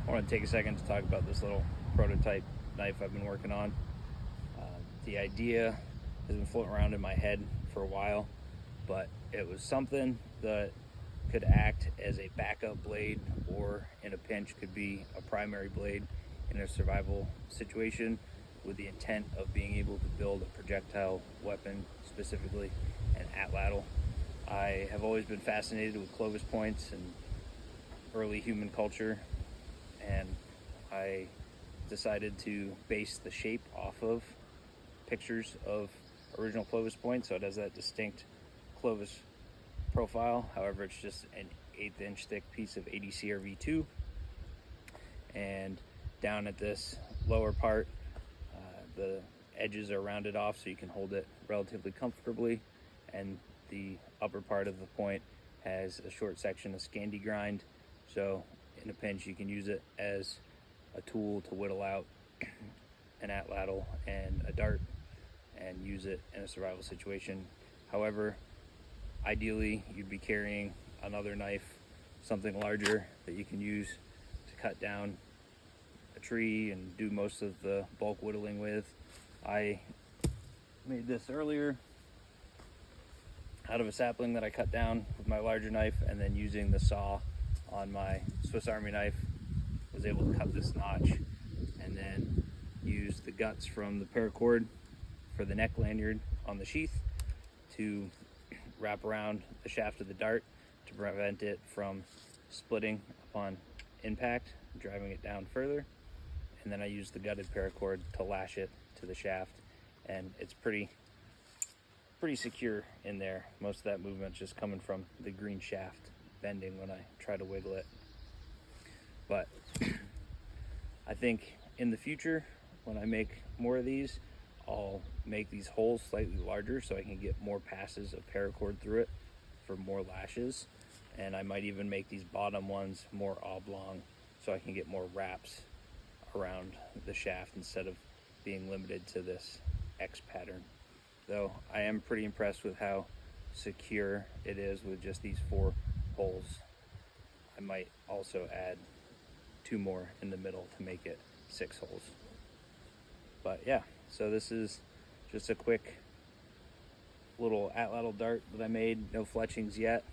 I want to take a second to talk about this little prototype knife I've been working on. The idea has been floating around in my head for a while, but it was something that could act as a backup blade, or in a pinch could be a primary blade in a survival situation, with the intent of being able to build a projectile weapon, specifically an Atlatl. I have always been fascinated with Clovis points and early human culture, and I decided to base the shape off of pictures of original Clovis points, so it has that distinct Clovis profile. However, it's just an 1/8 inch thick piece of ADCRV2, and down at this lower part, the edges are rounded off so you can hold it relatively comfortably, and the upper part of the point has a short section of Scandi grind, so in a pinch you can use it as a tool to whittle out an Atlatl and a dart and use it in a survival situation. However, ideally you'd be carrying another knife, something larger that you can use to cut down a tree and do most of the bulk whittling with. I made this earlier out of a sapling that I cut down with my larger knife, and then using the saw on my Swiss Army knife was able to cut this notch, and then use the guts from the paracord for the neck lanyard on the sheath to wrap around the shaft of the dart to prevent it from splitting upon impact, driving it down further. And then I used the gutted paracord to lash it to the shaft, and it's pretty secure in there. Most of that movement's just coming from the green shaft bending when I try to wiggle it. But I think in the future, when I make more of these, I'll make these holes slightly larger so I can get more passes of paracord through it for more lashes. And I might even make these bottom ones more oblong so I can get more wraps around the shaft instead of being limited to this X pattern. Though I am pretty impressed with how secure it is with just these 4 holes. I might also add 2 more in the middle to make it 6 holes. But yeah, so this is just a quick little Atlatl dart that I made. No fletchings yet.